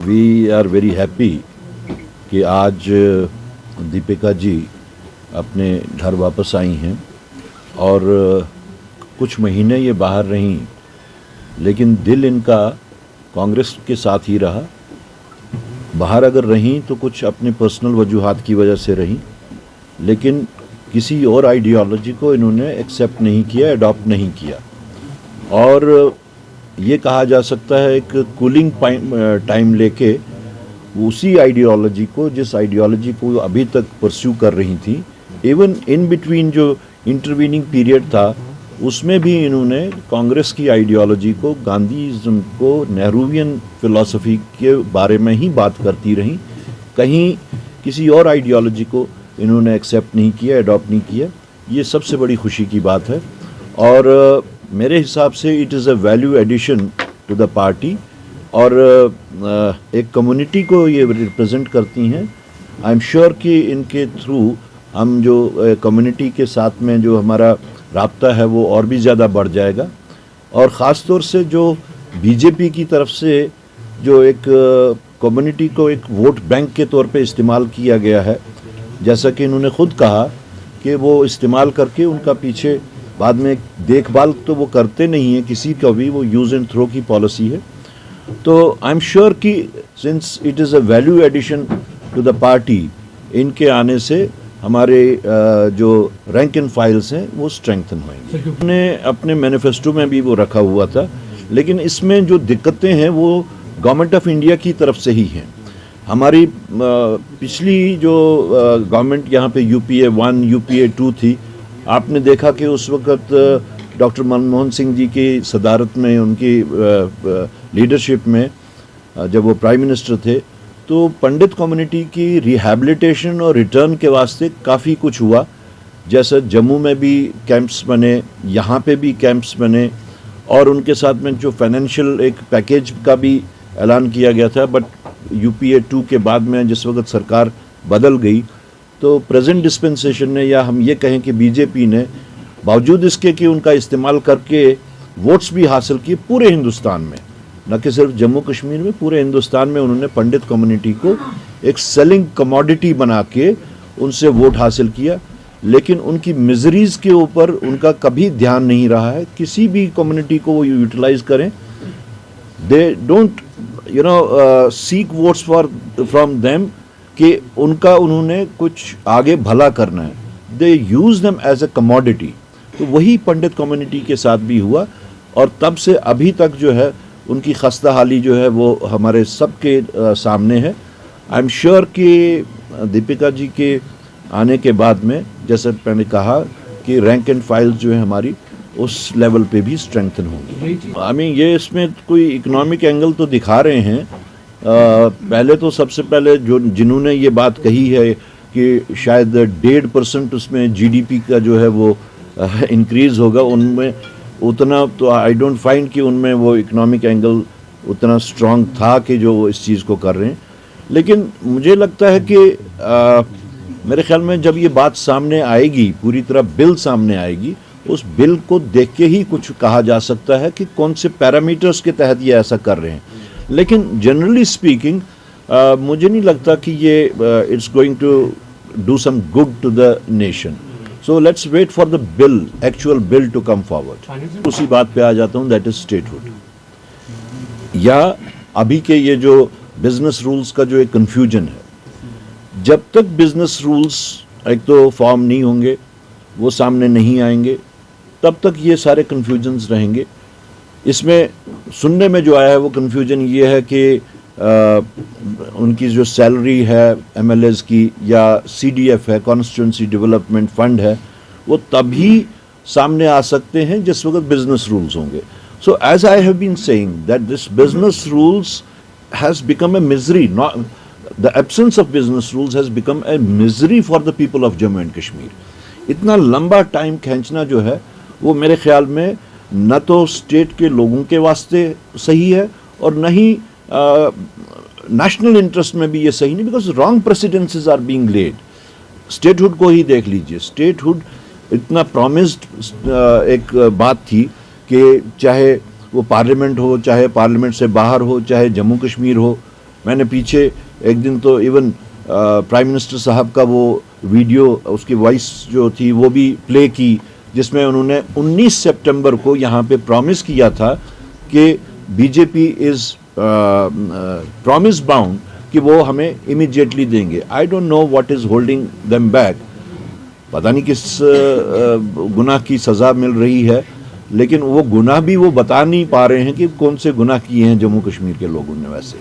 We are very happy कि आज दीपिका जी अपने घर वापस आई हैं और कुछ महीने ये बाहर रहीं, लेकिन दिल इनका कांग्रेस के साथ ही रहा। बाहर अगर रहीं तो कुछ अपने पर्सनल वजूहात की वजह से रहीं, लेकिन किसी और आइडियोलॉजी को इन्होंने एक्सेप्ट नहीं किया, अडॉप्ट नहीं किया। और ये कहा जा सकता है एक कूलिंग टाइम लेके उसी आइडियोलॉजी को, जिस आइडियोलॉजी को अभी तक परस्यू कर रही थी, इवन इन बिटवीन जो इंटरवीनिंग पीरियड था उसमें भी इन्होंने कांग्रेस की आइडियोलॉजी को, गांधीज़म को, नेहरूवियन फिलॉसफी के बारे में ही बात करती रहीं। कहीं किसी और आइडियोलॉजी को इन्होंने एक्सेप्ट नहीं किया, अडॉप्ट नहीं किया। ये सबसे बड़ी खुशी की बात है और मेरे हिसाब से it is a value addition to the party और एक कम्युनिटी को ये रिप्रेजेंट करती हैं। आई एम श्योर कि इनके थ्रू हम जो कम्युनिटी के साथ में जो हमारा राब्ता है वो और भी ज़्यादा बढ़ जाएगा। और ख़ास तौर से जो बीजेपी की तरफ से जो एक कम्युनिटी को एक वोट बैंक के तौर पे इस्तेमाल किया गया है, जैसा कि इन्होंने ख़ुद कहा कि वो इस्तेमाल करके उनका पीछे बाद में देखभाल तो वो करते नहीं हैं किसी का भी, वो यूज़ एंड थ्रो की पॉलिसी है। तो आई एम श्योर कि since it is a value addition to the party, इनके आने से हमारे जो रैंक एंड फाइल्स हैं वो स्ट्रेंथन होंगे। हमने अपने मैनिफेस्टो में भी वो रखा हुआ था, लेकिन इसमें जो दिक्कतें हैं वो गवर्नमेंट ऑफ इंडिया की तरफ से ही हैं। हमारी पिछली जो गवर्नमेंट यहाँ पे UPA 1 UPA 2 थी, आपने देखा कि उस वक़्त डॉक्टर मनमोहन सिंह जी की सदारत में, उनकी लीडरशिप में जब वो प्राइम मिनिस्टर थे, तो पंडित कम्युनिटी की रिहैबिलिटेशन और रिटर्न के वास्ते काफ़ी कुछ हुआ। जैसे जम्मू में भी कैंप्स बने, यहाँ पे भी कैंप्स बने और उनके साथ में जो फाइनेंशियल एक पैकेज का भी ऐलान किया गया था। बट UPA 2 के बाद में जिस वक्त सरकार बदल गई तो प्रेजेंट डिस्पेंसेशन ने, या हम ये कहें कि बीजेपी ने, बावजूद इसके कि उनका इस्तेमाल करके वोट्स भी हासिल किए पूरे हिंदुस्तान में, न कि सिर्फ जम्मू कश्मीर में, पूरे हिंदुस्तान में उन्होंने पंडित कम्युनिटी को एक सेलिंग कमोडिटी बना के उनसे वोट हासिल किया। लेकिन उनकी मिजरीज़ के ऊपर उनका कभी ध्यान नहीं रहा है। किसी भी कम्युनिटी को वो यूटिलाइज करें, they don't seek votes from them कि उनका उन्होंने कुछ आगे भला करना है। They use them as a commodity. तो वही पंडित कम्युनिटी के साथ भी हुआ और तब से अभी तक जो है उनकी खस्ता हाली जो है वो हमारे सबके सामने है। आई एम श्योर कि दीपिका जी के आने के बाद में, जैसे मैंने कहा कि रैंक एंड फाइल्स जो है हमारी उस लेवल पे भी स्ट्रेंथन होंगी। आई मीन ये इसमें कोई इकोनॉमिक एंगल तो दिखा रहे हैं। पहले तो सबसे पहले जिन्होंने ये बात कही है कि शायद 1.5% उसमें GDP का जो है वो इंक्रीज़ होगा, उनमें उतना तो आई डोंट फाइंड कि उनमें वो इकोनॉमिक एंगल उतना स्ट्रांग था कि जो वो इस चीज़ को कर रहे हैं। लेकिन मुझे लगता है कि मेरे ख्याल में जब ये बात सामने आएगी, पूरी तरह बिल सामने आएगी, उस बिल को देख के ही कुछ कहा जा सकता है कि कौन से पैरामीटर्स के तहत ये ऐसा कर रहे हैं। लेकिन जनरली स्पीकिंग मुझे नहीं लगता कि ये it's going to do some good to the nation. So let's wait for the bill, actual bill to come forward. उसी बात पे आ जाता हूँ, दैट इज स्टेटहुड। या अभी के ये जो बिजनेस रूल्स का जो एक कन्फ्यूजन है, जब तक बिजनेस रूल्स एक तो फॉर्म नहीं होंगे, वो सामने नहीं आएंगे, तब तक ये सारे कन्फ्यूजन्स रहेंगे। इसमें सुनने में जो आया है वो कन्फ्यूजन ये है कि उनकी जो सैलरी है MLAs की, या CDF है, कॉन्स्टिट्यूंसी डेवलपमेंट फंड है, वो तभी सामने आ सकते हैं जिस वक्त बिजनेस रूल्स होंगे। So as I have been saying that this business rules has become a misery, not the absence of business rules has become a misery for the people of Jammu and Kashmir. इतना लंबा time खींचना जो है वो मेरे ख्याल में न तो स्टेट के लोगों के वास्ते सही है और न ही नेशनल इंटरेस्ट में भी ये सही नहीं, because wrong presidencies are being led. Statehood को ही देख लीजिए, स्टेटहुड इतना प्रॉमिस्ड एक बात थी कि चाहे वो पार्लियामेंट हो, चाहे पार्लियामेंट से बाहर हो, चाहे जम्मू कश्मीर हो, मैंने पीछे एक दिन तो इवन प्राइम मिनिस्टर साहब का वो वीडियो, उसकी वॉइस जो थी वो भी प्ले की, जिसमें उन्होंने 19 सितंबर को यहाँ पे प्रॉमिस किया था कि बीजेपी इज़ प्रॉमिस बाउंड कि वो हमें इमीडिएटली देंगे। I don't know what is holding them back. पता नहीं किस गुनाह की सज़ा मिल रही है, लेकिन वो गुनाह भी वो बता नहीं पा रहे हैं कि कौन से गुनाह किए हैं जम्मू कश्मीर के लोगों ने। वैसे